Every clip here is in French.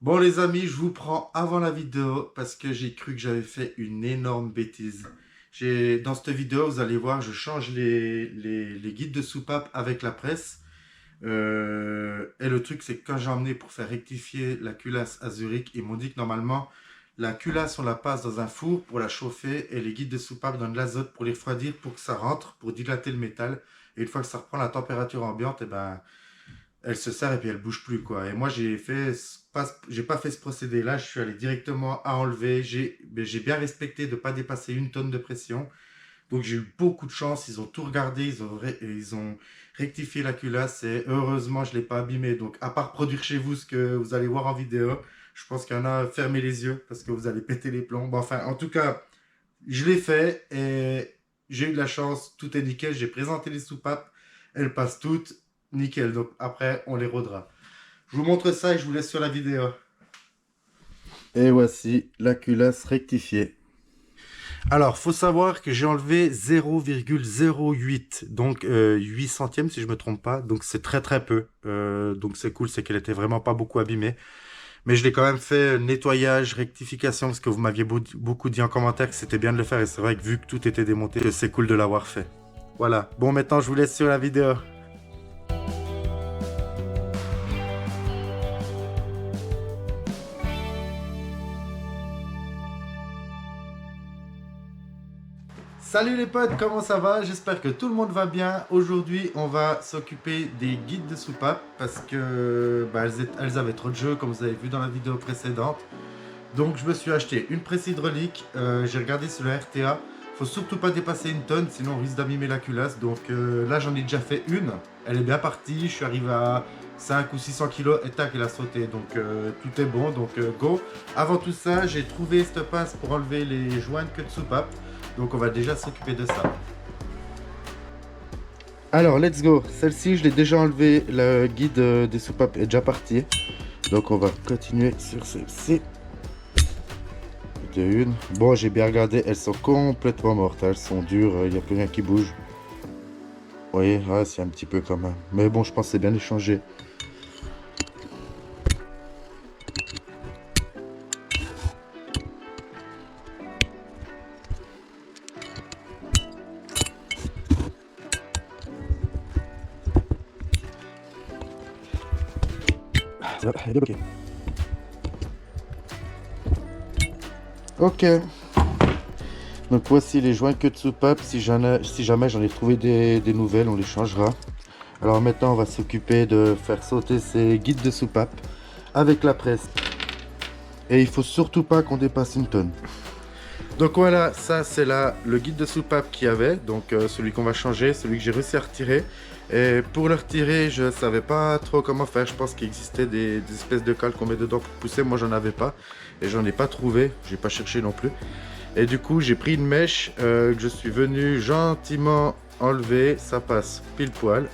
Bon les amis, je vous prends avant la vidéo parce que j'ai cru que j'avais fait une énorme bêtise. Dans cette vidéo, vous allez voir, je change les guides de soupape avec la presse. Et le truc, c'est que quand j'ai emmené pour faire rectifier la culasse à Zurich, ils m'ont dit que normalement, la culasse, on la passe dans un four pour la chauffer et les guides de soupape dans de l'azote pour les refroidir pour que ça rentre, pour dilater le métal. Et une fois que ça reprend la température ambiante, et ben, elle se serre et puis elle bouge plus quoi. Et moi j'ai pas fait ce procédé là, je suis allé directement à enlever. J'ai bien respecté de pas dépasser 1 tonne de pression. Donc j'ai eu beaucoup de chance, ils ont tout regardé, ils ont rectifié la culasse et heureusement je l'ai pas abîmé. Donc à part produire chez vous ce que vous allez voir en vidéo, je pense qu'il y en a, fermez les yeux parce que vous allez péter les plombs. Bon, enfin en tout cas, je l'ai fait et j'ai eu de la chance, tout est nickel. J'ai présenté les soupapes, elles passent toutes nickel. Donc après, on les rodera. Je vous montre ça et je vous laisse sur la vidéo. Et voici la culasse rectifiée. Alors, faut savoir que j'ai enlevé 0,08, donc 8 centièmes si je me trompe pas. Donc c'est très très peu. Donc c'est cool, c'est qu'elle était vraiment pas beaucoup abîmée. Mais je l'ai quand même fait nettoyage, rectification, parce que vous m'aviez beaucoup dit en commentaire que c'était bien de le faire. Et c'est vrai que vu que tout était démonté, que c'est cool de l'avoir fait. Voilà. Bon, maintenant je vous laisse sur la vidéo. Salut les potes, comment ça va? J'espère que tout le monde va bien. Aujourd'hui, on va s'occuper des guides de soupape parce que elles avaient trop de jeux, comme vous avez vu dans la vidéo précédente. Donc, je me suis acheté une presse hydraulique. J'ai regardé sur la RTA. Faut surtout pas dépasser 1 tonne, sinon on risque d'abîmer la culasse. Donc là, j'en ai déjà fait une. Elle est bien partie. Je suis arrivé à 5 ou 600 kilos et tac, elle a sauté. Donc tout est bon. Donc go. Avant tout ça, j'ai trouvé cette pince pour enlever les joints de queue de soupape. Donc on va déjà s'occuper de ça. Alors, let's go. Celle-ci, je l'ai déjà enlevée. Le guide des soupapes est déjà parti. Donc on va continuer sur celle-ci. Une. Bon, j'ai bien regardé, elles sont complètement mortes. Elles sont dures, il n'y a plus rien qui bouge. Vous voyez, ah, c'est un petit peu quand même. Mais bon, je pense que c'est bien échangé. Ça va, elle est débloquée. Ok. Donc voici les joints queue de soupape. Si jamais j'en ai trouvé des nouvelles, on les changera. Alors maintenant, on va s'occuper de faire sauter ces guides de soupape avec la presse. Et il faut surtout pas qu'on dépasse 1 tonne. Donc voilà, ça c'est là le guide de soupape qu'il y avait, donc celui qu'on va changer, celui que j'ai réussi à retirer. Et pour le retirer, je savais pas trop comment faire. Je pense qu'il existait des espèces de cales qu'on met dedans pour pousser. Moi j'en avais pas et j'en ai pas trouvé, j'ai pas cherché non plus. Et du coup j'ai pris une mèche que je suis venu gentiment enlever, ça passe pile poil.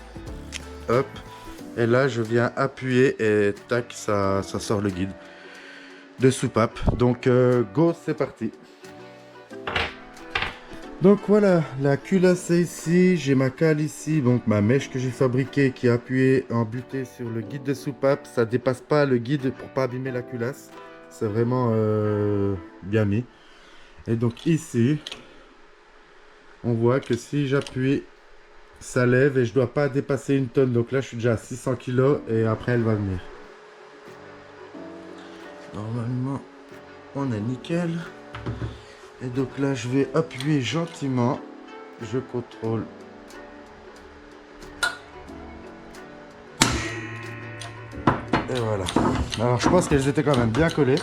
Hop, et là je viens appuyer et tac, ça sort le guide de soupape. Donc go, c'est parti. Donc voilà, la culasse est ici, j'ai ma cale ici, donc ma mèche que j'ai fabriquée qui est appuyée en butée sur le guide de soupape. Ça dépasse pas le guide pour pas abîmer la culasse. C'est vraiment bien mis. Et donc ici, on voit que si j'appuie, ça lève et je dois pas dépasser 1 tonne. Donc là, je suis déjà à 600 kg et après, elle va venir. Normalement, on est nickel. Et donc là, je vais appuyer gentiment. Je contrôle. Et voilà. Alors, je pense qu'elles étaient quand même bien collées.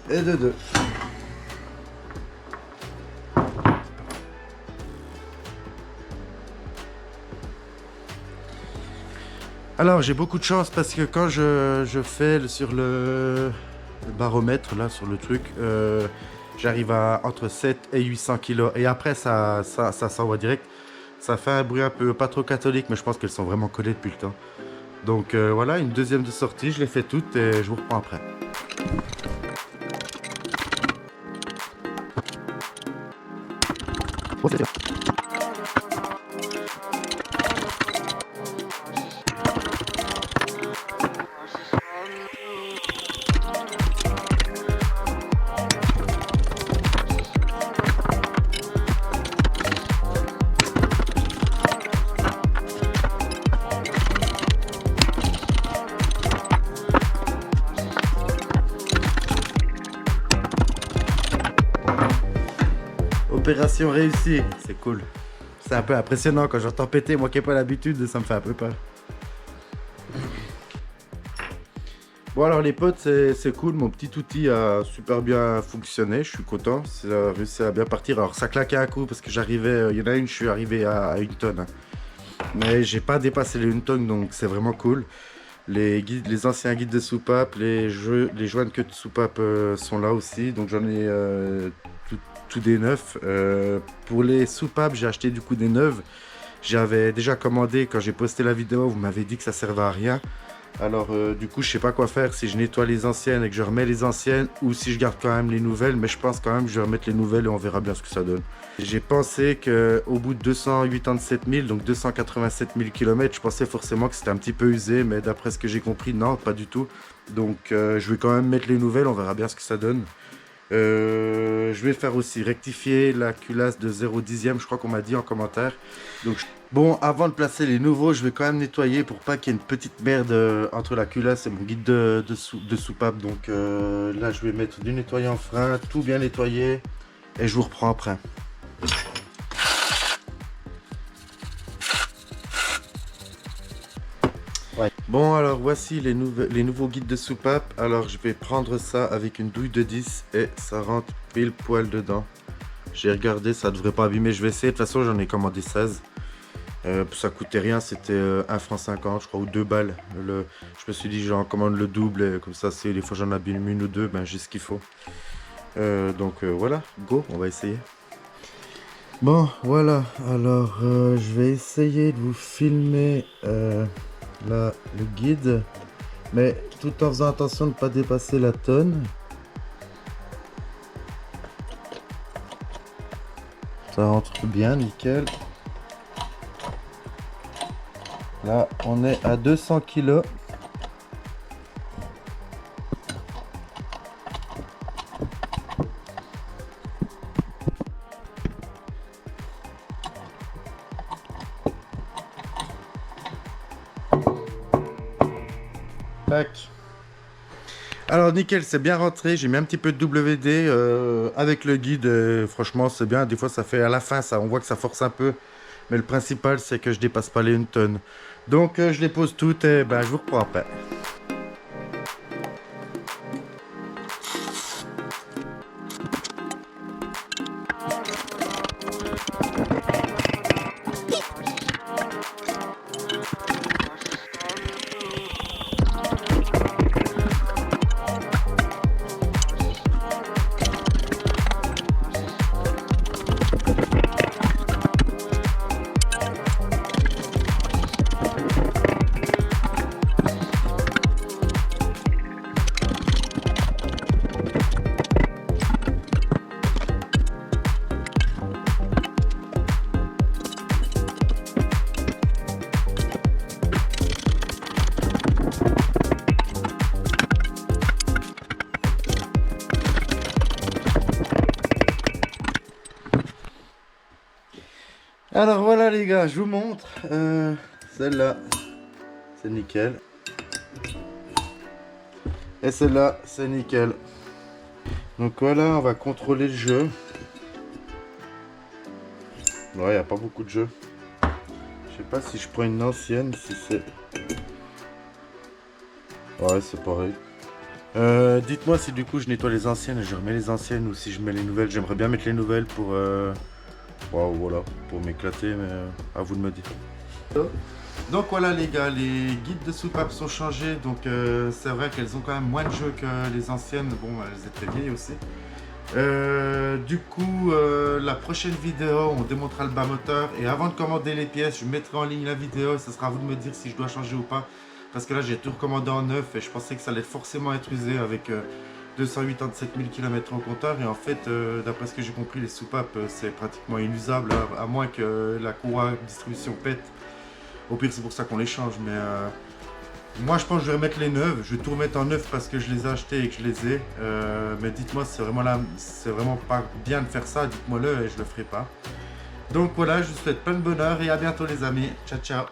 Et de deux. Alors, j'ai beaucoup de chance parce que quand je fais sur le baromètre, là, sur le truc, j'arrive à entre 7 et 800 kilos. Et après, ça s'envoie direct. Ça fait un bruit un peu pas trop catholique, mais je pense qu'elles sont vraiment collées depuis le temps. Donc voilà, une deuxième de sortie, je les fais toutes et je vous reprends après. Opération réussie. C'est cool. C'est un peu impressionnant quand j'entends péter. Moi qui n'ai pas l'habitude, ça me fait un peu peur. Bon alors les potes, c'est cool. Mon petit outil a super bien fonctionné. Je suis content. Ça a réussi à bien partir. Alors ça claquait un coup parce que j'arrivais... Il y en a une, je suis arrivé à 1 tonne. Mais j'ai pas dépassé les 1 tonne, donc c'est vraiment cool. Les anciens guides de soupape, les joints queue de soupape sont là aussi. Donc j'en ai tout des neufs. Pour les soupapes, j'ai acheté du coup des neuves. J'avais déjà commandé quand j'ai posté la vidéo. Vous m'avez dit que ça servait à rien. Alors du coup je sais pas quoi faire, si je nettoie les anciennes et que je remets les anciennes ou si je garde quand même les nouvelles, mais je pense quand même que je vais remettre les nouvelles et on verra bien ce que ça donne. J'ai pensé qu'au bout de 287 000, donc 287 000 km, je pensais forcément que c'était un petit peu usé, mais d'après ce que j'ai compris, non, pas du tout. Donc je vais quand même mettre les nouvelles, on verra bien ce que ça donne. Je vais faire aussi rectifier la culasse de 0,10, je crois qu'on m'a dit en commentaire. Donc, bon, avant de placer les nouveaux, je vais quand même nettoyer pour pas qu'il y ait une petite merde entre la culasse et mon guide de soupape. Donc là, je vais mettre du nettoyant frein, tout bien nettoyer et je vous reprends après. Ouais. Bon alors voici les nouveaux guides de soupape. Alors je vais prendre ça avec une douille de 10 et ça rentre pile poil dedans. J'ai regardé, ça devrait pas abîmer, je vais essayer. De toute façon j'en ai commandé 16. Ça coûtait rien, c'était 1,50 franc je crois ou 2 balles. Je me suis dit j'en commande le double et comme ça c'est des fois j'en abîme une ou deux, ben j'ai ce qu'il faut. Donc voilà, go, on va essayer. Bon voilà, alors je vais essayer de vous filmer là le guide, mais tout en faisant attention de ne pas dépasser la tonne. Ça rentre bien, nickel. Là on est à 200 kg. Tac. Alors nickel, c'est bien rentré, j'ai mis un petit peu de WD avec le guide, franchement c'est bien, des fois ça fait à la fin, ça, on voit que ça force un peu, mais le principal c'est que je dépasse pas les 1 tonne. Donc je les pose toutes et ben, je vous reprends après. Alors voilà les gars, je vous montre. Celle-là, c'est nickel. Et celle-là, c'est nickel. Donc voilà, on va contrôler le jeu. Ouais, il n'y a pas beaucoup de jeu. Je sais pas si je prends une ancienne, si c'est... Ouais, c'est pareil. Dites-moi si du coup je nettoie les anciennes et je remets les anciennes ou si je mets les nouvelles. J'aimerais bien mettre les nouvelles pour... Wow, voilà, pour m'éclater, mais à vous de me dire. Donc voilà les gars, les guides de soupape sont changés, donc c'est vrai qu'elles ont quand même moins de jeux que les anciennes, bon elles étaient vieilles aussi. Du coup, la prochaine vidéo, on démontera le bas moteur et avant de commander les pièces, je mettrai en ligne la vidéo et ce sera à vous de me dire si je dois changer ou pas. Parce que là j'ai tout recommandé en neuf et je pensais que ça allait forcément être usé avec 287 000 km au compteur et en fait d'après ce que j'ai compris les soupapes c'est pratiquement inusable à moins que la courroie de distribution pète. Au pire c'est pour ça qu'on les change, mais moi je pense que je vais remettre les neuves, je vais tout remettre en neuf parce que je les ai achetés et que je les ai, mais dites-moi c'est vraiment pas bien de faire ça, dites-moi le et je le ferai pas. Donc voilà, je vous souhaite plein de bonheur et à bientôt les amis, ciao ciao.